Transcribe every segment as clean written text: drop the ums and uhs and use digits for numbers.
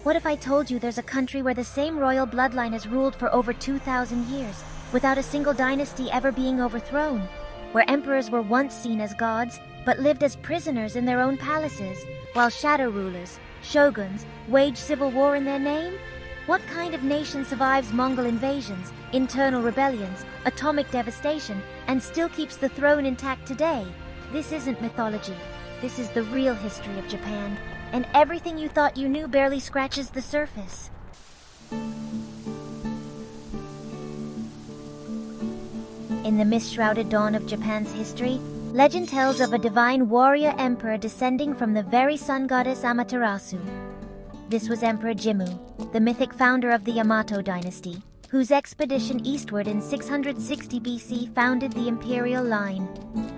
What if I told you there's a country where the same royal bloodline has ruled for over 2,000 years, without a single dynasty ever being overthrown? Where emperors were once seen as gods, but lived as prisoners in their own palaces, while shadow rulers, shoguns, waged civil war in their name? What kind of nation survives Mongol invasions, internal rebellions, atomic devastation, and still keeps the throne intact today? This isn't mythology. This is the real history of Japan, and everything you thought you knew barely scratches the surface. In the mist-shrouded dawn of Japan's history, legend tells of a divine warrior emperor descending from the very sun goddess Amaterasu. This was Emperor Jimmu, the mythic founder of the Yamato dynasty, whose expedition eastward in 660 BC founded the Imperial line.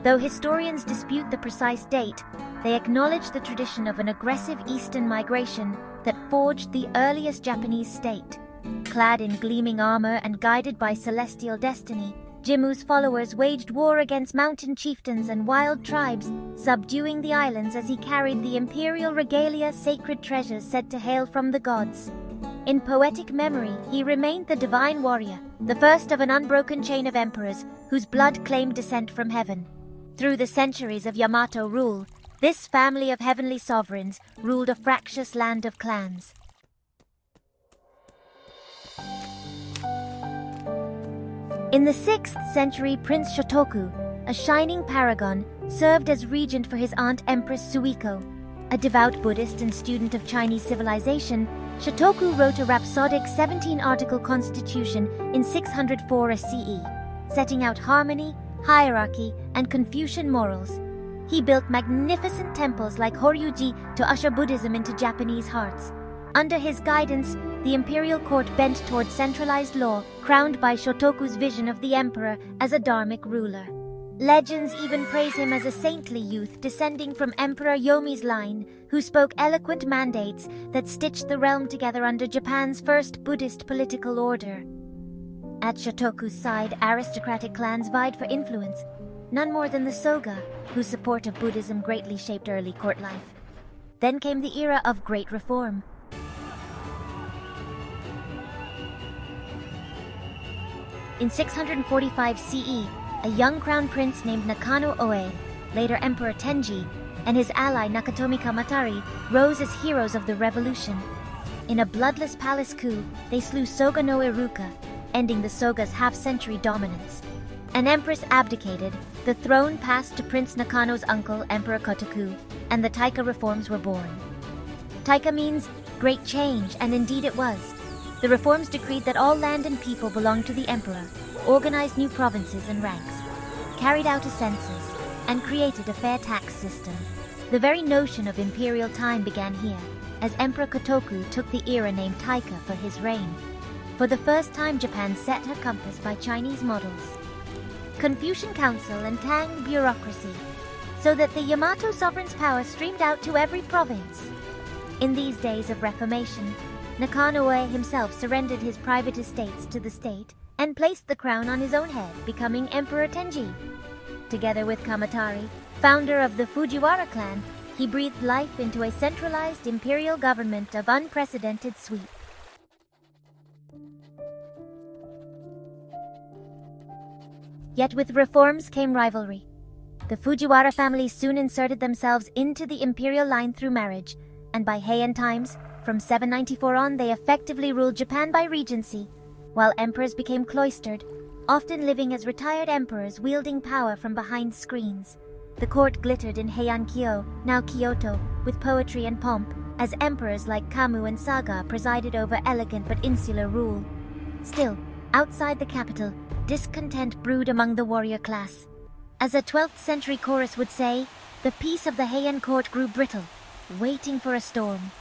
Though historians dispute the precise date, they acknowledge the tradition of an aggressive eastern migration that forged the earliest Japanese state. Clad in gleaming armor and guided by celestial destiny, Jimmu's followers waged war against mountain chieftains and wild tribes, subduing the islands as he carried the imperial regalia, sacred treasures said to hail from the gods. In poetic memory, he remained the divine warrior, the first of an unbroken chain of emperors whose blood claimed descent from heaven. Through the centuries of Yamato rule, this family of heavenly sovereigns ruled a fractious land of clans. In the 6th century, Prince Shōtoku, a shining paragon, served as regent for his aunt Empress Suiko. A devout Buddhist and student of Chinese civilization, Shōtoku wrote a rhapsodic 17-article constitution in 604 CE, setting out harmony, hierarchy, and Confucian morals. He built magnificent temples like Horyuji to usher Buddhism into Japanese hearts. Under his guidance, the imperial court bent toward centralized law, crowned by Shōtoku's vision of the emperor as a dharmic ruler. Legends even praise him as a saintly youth descending from Emperor Yomi's line, who spoke eloquent mandates that stitched the realm together under Japan's first Buddhist political order. At Shōtoku's side, aristocratic clans vied for influence, none more than the Soga, whose support of Buddhism greatly shaped early court life. Then came the era of Great Reform. In 645 CE, a young crown prince named Nakano Oe, later Emperor Tenji, and his ally Nakatomi Kamatari rose as heroes of the revolution. In a bloodless palace coup, they slew Soga no Iruka, ending the Soga's half-century dominance. An empress abdicated, the throne passed to Prince Nakano's uncle, Emperor Kotoku, and the Taika reforms were born. Taika means great change, and indeed it was. The reforms decreed that all land and people belonged to the emperor, organized new provinces and ranks, carried out a census, and created a fair tax system. The very notion of imperial time began here, as Emperor Kotoku took the era named Taika for his reign. For the first time, Japan set her compass by Chinese models. Confucian council and Tang bureaucracy, so that the Yamato sovereign's power streamed out to every province. In these days of reformation, Nakano Oe himself surrendered his private estates to the state and placed the crown on his own head, becoming Emperor Tenji. Together with Kamatari, founder of the Fujiwara clan, he breathed life into a centralized imperial government of unprecedented sweep. Yet with reforms came rivalry. The Fujiwara family soon inserted themselves into the imperial line through marriage, and by Heian times, from 794 on, they effectively ruled Japan by regency, while emperors became cloistered, often living as retired emperors wielding power from behind screens. The court glittered in Heian-kyo, now Kyoto, with poetry and pomp, as emperors like Kamu and Saga presided over elegant but insular rule. Still, outside the capital, discontent brewed among the warrior class. As a 12th century chorus would say, the peace of the Heian court grew brittle, waiting for a storm.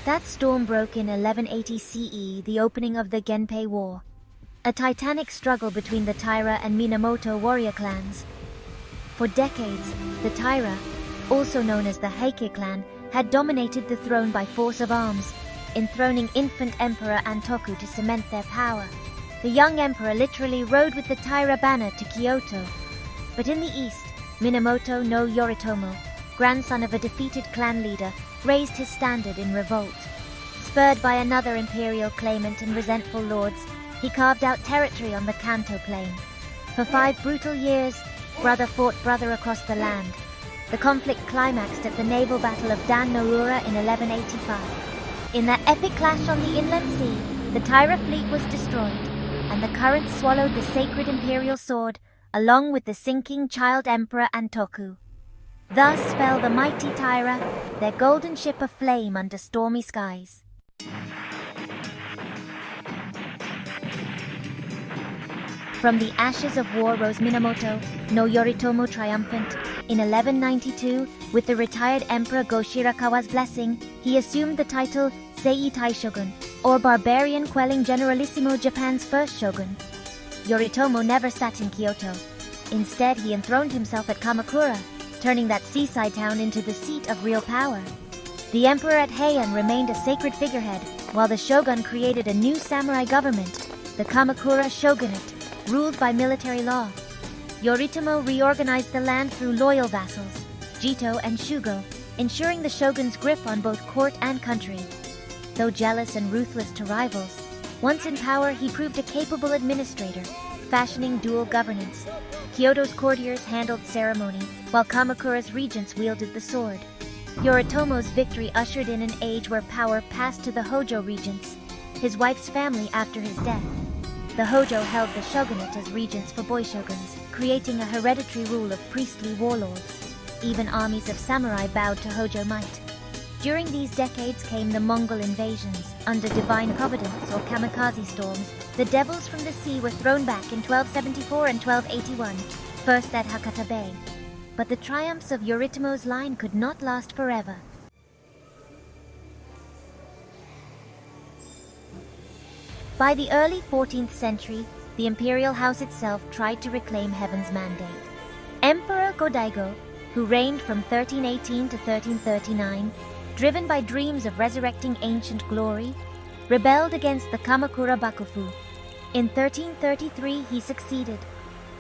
That storm broke in 1180 CE, the opening of the Genpei War, a titanic struggle between the Taira and Minamoto warrior clans. For decades, the Taira, also known as the Heike clan, had dominated the throne by force of arms, enthroning infant Emperor Antoku to cement their power. The young emperor literally rode with the Taira banner to Kyoto. But in the east, Minamoto no Yoritomo, grandson of a defeated clan leader, raised his standard in revolt. Spurred by another imperial claimant and resentful lords, he carved out territory on the Kanto plain. For 5 brutal years, brother fought brother across the land. The conflict climaxed at the naval battle of Dan Norura in 1185. In that epic clash on the inland sea, the Taira fleet was destroyed, and the currents swallowed the sacred imperial sword, along with the sinking child emperor Antoku. Thus fell the mighty Taira, their golden ship aflame under stormy skies. From the ashes of war rose Minamoto, no Yoritomo triumphant. In 1192, with the retired Emperor Go-Shirakawa's blessing, he assumed the title Sei Taishogun, or Barbarian Quelling Generalissimo, Japan's first shogun. Yoritomo never sat in Kyoto. Instead, he enthroned himself at Kamakura, turning that seaside town into the seat of real power. The emperor at Heian remained a sacred figurehead, while the shogun created a new samurai government, the Kamakura Shogunate, ruled by military law. Yoritomo reorganized the land through loyal vassals, Jito and Shugo, ensuring the shogun's grip on both court and country. Though jealous and ruthless to rivals, once in power he proved a capable administrator, fashioning dual governance. Kyoto's courtiers handled ceremony, while Kamakura's regents wielded the sword. Yoritomo's victory ushered in an age where power passed to the Hojo regents, his wife's family after his death. The Hojo held the shogunate as regents for boy shoguns, creating a hereditary rule of priestly warlords. Even armies of samurai bowed to Hojo might. During these decades came the Mongol invasions. Under divine providence or kamikaze storms, the devils from the sea were thrown back in 1274 and 1281, first at Hakata Bay. But the triumphs of Yoritomo's line could not last forever. By the early 14th century, the imperial house itself tried to reclaim heaven's mandate. Emperor Go-Daigo, who reigned from 1318 to 1339, driven by dreams of resurrecting ancient glory, rebelled against the Kamakura Bakufu. In 1333 he succeeded.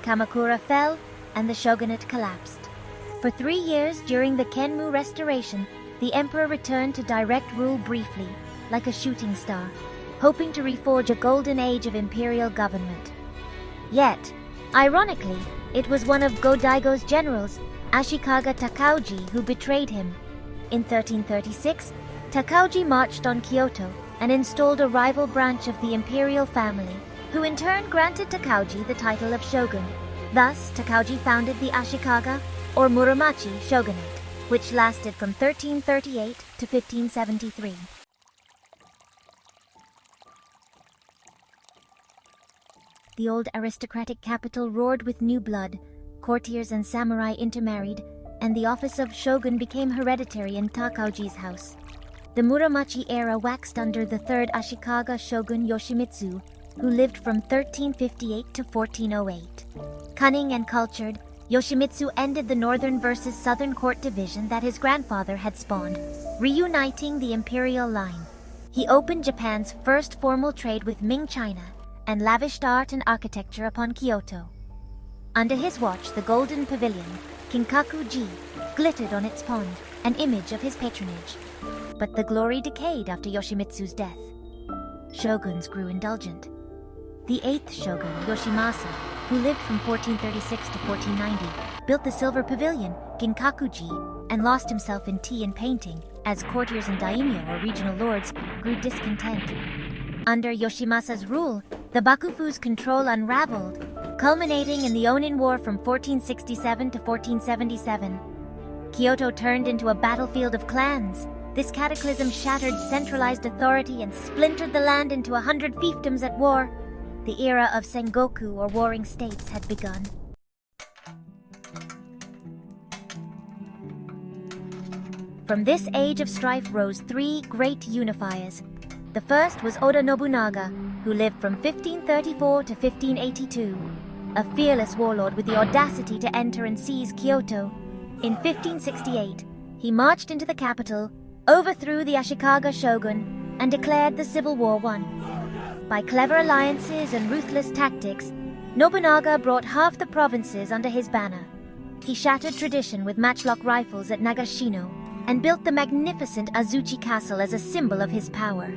Kamakura fell, and the shogunate collapsed. For 3 years during the Kenmu Restoration, the emperor returned to direct rule briefly, like a shooting star, hoping to reforge a golden age of imperial government. Yet, ironically, it was one of Go-Daigo's generals, Ashikaga Takauji, who betrayed him. In 1336, Takauji marched on Kyoto and installed a rival branch of the imperial family, who in turn granted Takauji the title of shogun. Thus, Takauji founded the Ashikaga, or Muromachi, shogunate, which lasted from 1338 to 1573. The old aristocratic capital roared with new blood, courtiers and samurai intermarried, and the office of shogun became hereditary in Takauji's house. The Muromachi era waxed under the third Ashikaga shogun Yoshimitsu, who lived from 1358 to 1408. Cunning and cultured, Yoshimitsu ended the northern versus southern court division that his grandfather had spawned, reuniting the imperial line. He opened Japan's first formal trade with Ming China and lavished art and architecture upon Kyoto. Under his watch, the Golden Pavilion, Kinkaku-ji, glittered on its pond, an image of his patronage. But the glory decayed after Yoshimitsu's death. Shoguns grew indulgent. The 8th shogun, Yoshimasa, who lived from 1436 to 1490, built the Silver Pavilion, Ginkaku-ji, and lost himself in tea and painting, as courtiers and daimyo, or regional lords, grew discontent. Under Yoshimasa's rule, the Bakufu's control unraveled, culminating in the Ōnin War from 1467 to 1477. Kyoto turned into a battlefield of clans. This cataclysm shattered centralized authority and splintered the land into 100 fiefdoms at war. The era of Sengoku, or warring states, had begun. From this age of strife rose 3 great unifiers. The first was Oda Nobunaga, who lived from 1534 to 1582, a fearless warlord with the audacity to enter and seize Kyoto. In 1568, he marched into the capital, overthrew the Ashikaga shogun, and declared the Civil War won. By clever alliances and ruthless tactics, Nobunaga brought half the provinces under his banner. He shattered tradition with matchlock rifles at Nagashino and built the magnificent Azuchi Castle as a symbol of his power.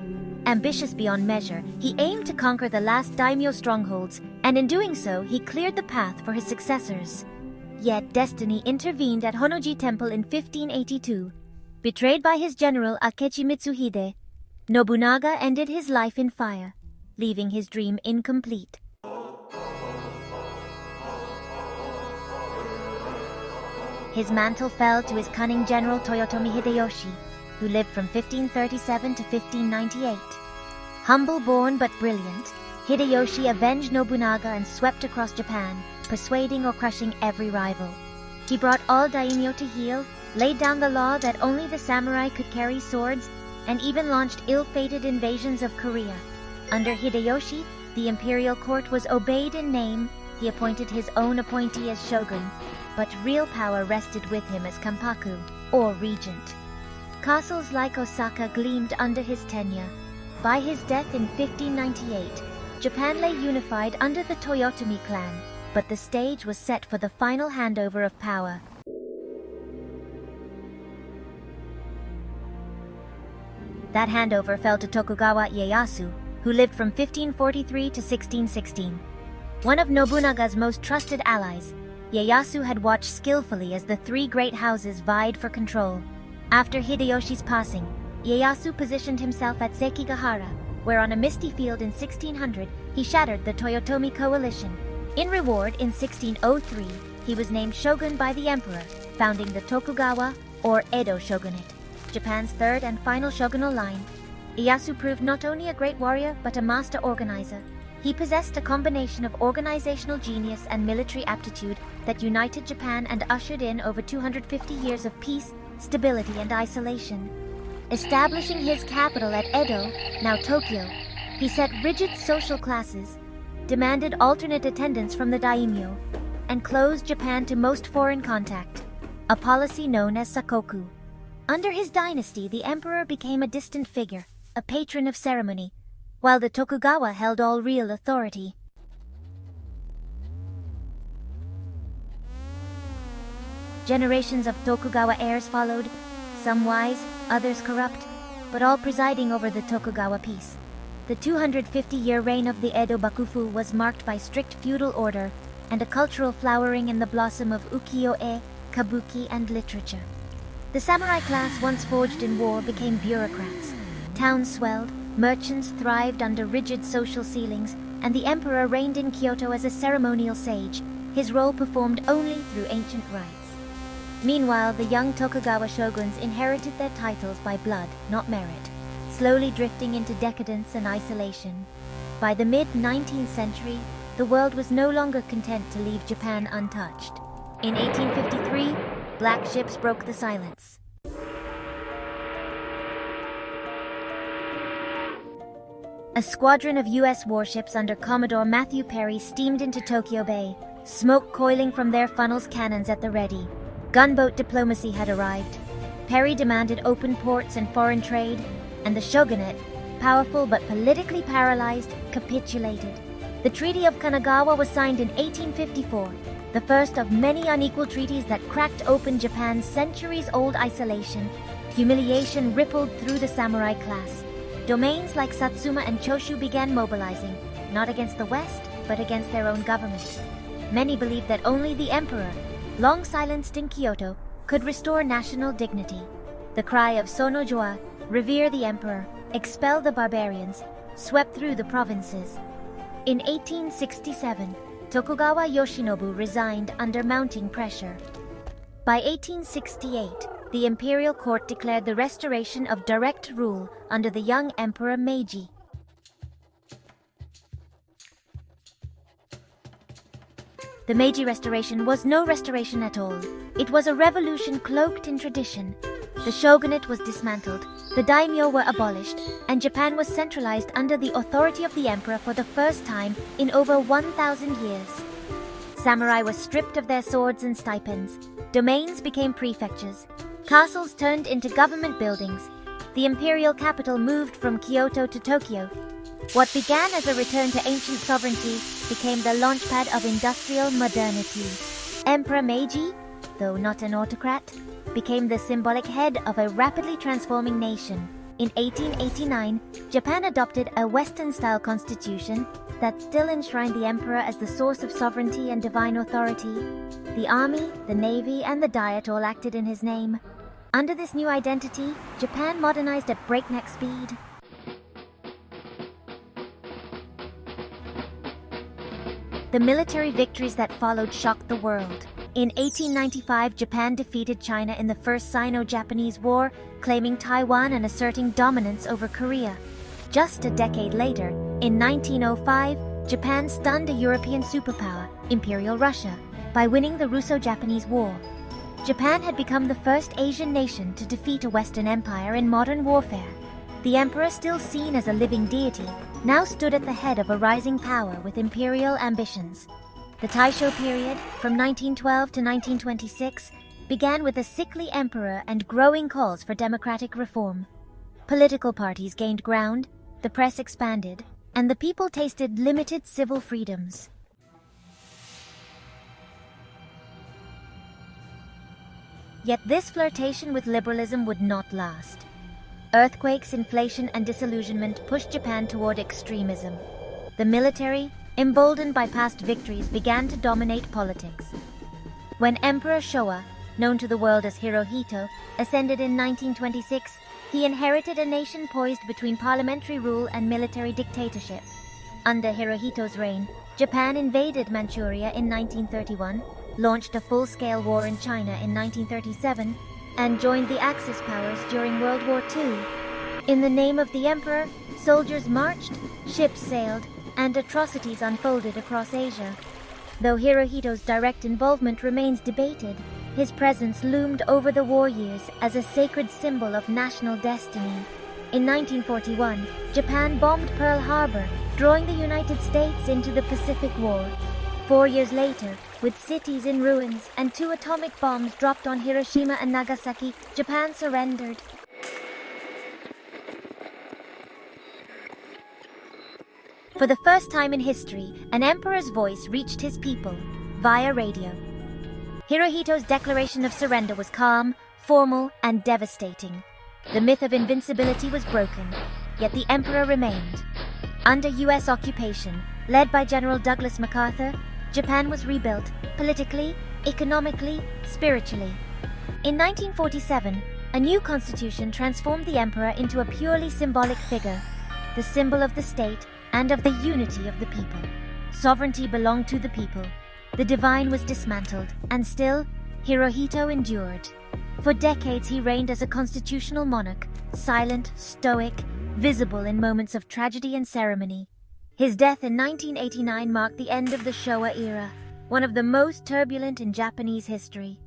Ambitious beyond measure, he aimed to conquer the last daimyo strongholds, and in doing so, he cleared the path for his successors. Yet destiny intervened at Honnoji Temple in 1582. Betrayed by his general Akechi Mitsuhide, Nobunaga ended his life in fire, leaving his dream incomplete. His mantle fell to his cunning general Toyotomi Hideyoshi, who lived from 1537 to 1598. Humble-born but brilliant, Hideyoshi avenged Nobunaga and swept across Japan, persuading or crushing every rival. He brought all daimyo to heel, laid down the law that only the samurai could carry swords, and even launched ill-fated invasions of Korea. Under Hideyoshi, the imperial court was obeyed in name. He appointed his own appointee as shogun, but real power rested with him as kampaku, or regent. Castles like Osaka gleamed under his tenure. By his death in 1598, Japan lay unified under the Toyotomi clan, but the stage was set for the final handover of power. That handover fell to Tokugawa Ieyasu, who lived from 1543 to 1616. One of Nobunaga's most trusted allies, Ieyasu had watched skillfully as the three great houses vied for control. After Hideyoshi's passing, Ieyasu positioned himself at Sekigahara, where on a misty field in 1600 he shattered the Toyotomi coalition. In reward, in 1603, he was named shogun by the emperor, founding the Tokugawa, or Edo shogunate, Japan's third and final shogunal line. Ieyasu proved not only a great warrior but a master organizer. He possessed a combination of organizational genius and military aptitude that united Japan and ushered in over 250 years of peace, stability, and isolation. Establishing his capital at Edo, now Tokyo, he set rigid social classes, demanded alternate attendance from the daimyo, and closed Japan to most foreign contact, a policy known as sakoku. Under his dynasty, the emperor became a distant figure, a patron of ceremony, while the Tokugawa held all real authority. Generations of Tokugawa heirs followed, some wise, others corrupt, but all presiding over the Tokugawa peace. The 250-year reign of the Edo Bakufu was marked by strict feudal order and a cultural flowering in the blossom of ukiyo-e, kabuki, and literature. The samurai class, once forged in war, became bureaucrats. Towns swelled, merchants thrived under rigid social ceilings, and the emperor reigned in Kyoto as a ceremonial sage, his role performed only through ancient rites. Meanwhile, the young Tokugawa shoguns inherited their titles by blood, not merit, slowly drifting into decadence and isolation. By the mid-19th century, the world was no longer content to leave Japan untouched. In 1853, black ships broke the silence. A squadron of U.S. warships under Commodore Matthew Perry steamed into Tokyo Bay, smoke coiling from their funnels, cannons at the ready. Gunboat diplomacy had arrived. Perry demanded open ports and foreign trade, and the shogunate, powerful but politically paralyzed, capitulated. The Treaty of Kanagawa was signed in 1854, the first of many unequal treaties that cracked open Japan's centuries-old isolation. Humiliation rippled through the samurai class. Domains like Satsuma and Choshu began mobilizing, not against the West, but against their own governments. Many believed that only the emperor, long silenced in Kyoto, could restore national dignity. The cry of Sono Joa, revere the emperor, expel the barbarians, swept through the provinces. In 1867, Tokugawa Yoshinobu resigned under mounting pressure. By 1868, the imperial court declared the restoration of direct rule under the young Emperor Meiji. The Meiji Restoration was no restoration at all. It was a revolution cloaked in tradition. The shogunate was dismantled, the daimyo were abolished, and Japan was centralized under the authority of the emperor for the first time in over 1,000 years. Samurai were stripped of their swords and stipends. Domains became prefectures. Castles turned into government buildings. The imperial capital moved from Kyoto to Tokyo. What began as a return to ancient sovereignty became the launchpad of industrial modernity. Emperor Meiji, though not an autocrat, became the symbolic head of a rapidly transforming nation. In 1889, Japan adopted a Western-style constitution that still enshrined the emperor as the source of sovereignty and divine authority. The army, the navy, and the diet all acted in his name. Under this new identity, Japan modernized at breakneck speed. The military victories that followed shocked the world. In 1895, Japan defeated China in the First Sino-Japanese War, claiming Taiwan and asserting dominance over Korea. Just a decade later, in 1905, Japan stunned a European superpower, Imperial Russia, by winning the Russo-Japanese War. Japan had become the first Asian nation to defeat a Western empire in modern warfare. The emperor, still seen as a living deity, now stood at the head of a rising power with imperial ambitions. The Taisho period, from 1912 to 1926, began with a sickly emperor and growing calls for democratic reform. Political parties gained ground, the press expanded, and the people tasted limited civil freedoms. Yet this flirtation with liberalism would not last. Earthquakes, inflation, and disillusionment pushed Japan toward extremism. The military, emboldened by past victories, began to dominate politics. When Emperor Showa, known to the world as Hirohito, ascended in 1926, he inherited a nation poised between parliamentary rule and military dictatorship. Under Hirohito's reign, Japan invaded Manchuria in 1931, launched a full-scale war in China in 1937, and joined the Axis powers during World War II. In the name of the emperor, soldiers marched, ships sailed, and atrocities unfolded across Asia. Though Hirohito's direct involvement remains debated, his presence loomed over the war years as a sacred symbol of national destiny. In 1941, Japan bombed Pearl Harbor, drawing the United States into the Pacific War. 4 years later, with cities in ruins and 2 atomic bombs dropped on Hiroshima and Nagasaki, Japan surrendered. For the first time in history, an emperor's voice reached his people via radio. Hirohito's declaration of surrender was calm, formal, and devastating. The myth of invincibility was broken, yet the emperor remained. Under U.S. occupation, led by General Douglas MacArthur, Japan was rebuilt politically, economically, spiritually. In 1947, a new constitution transformed the emperor into a purely symbolic figure, the symbol of the state and of the unity of the people. Sovereignty belonged to the people. The divine was dismantled, and still, Hirohito endured. For decades he reigned as a constitutional monarch, silent, stoic, visible in moments of tragedy and ceremony. His death in 1989 marked the end of the Showa era, one of the most turbulent in Japanese history.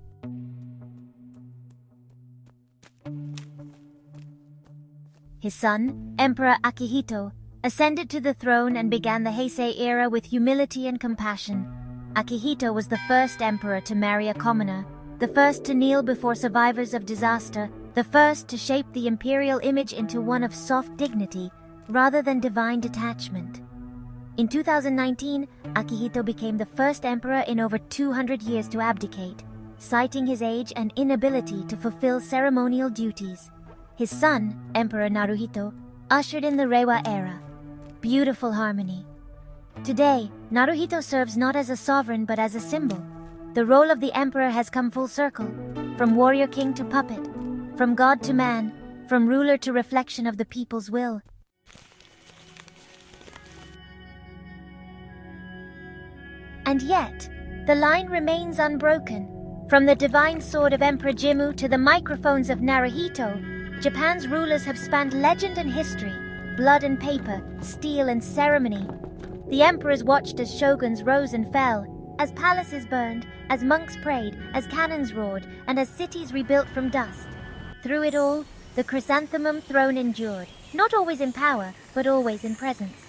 His son, Emperor Akihito, ascended to the throne and began the Heisei era with humility and compassion. Akihito was the first emperor to marry a commoner, the first to kneel before survivors of disaster, the first to shape the imperial image into one of soft dignity rather than divine detachment. In 2019, Akihito became the first emperor in over 200 years to abdicate, citing his age and inability to fulfill ceremonial duties. His son, Emperor Naruhito, ushered in the Reiwa era. Beautiful harmony. Today, Naruhito serves not as a sovereign but as a symbol. The role of the emperor has come full circle, from warrior king to puppet, from god to man, from ruler to reflection of the people's will. And yet, the line remains unbroken. From the divine sword of Emperor Jimmu to the microphones of Naruhito, Japan's rulers have spanned legend and history, blood and paper, steel and ceremony. The emperors watched as shoguns rose and fell, as palaces burned, as monks prayed, as cannons roared, and as cities rebuilt from dust. Through it all, the chrysanthemum throne endured, not always in power, but always in presence.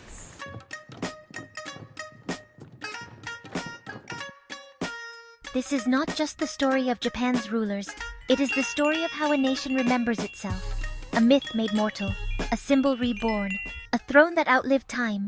This is not just the story of Japan's rulers, it is the story of how a nation remembers itself. A myth made mortal, a symbol reborn, a throne that outlived time.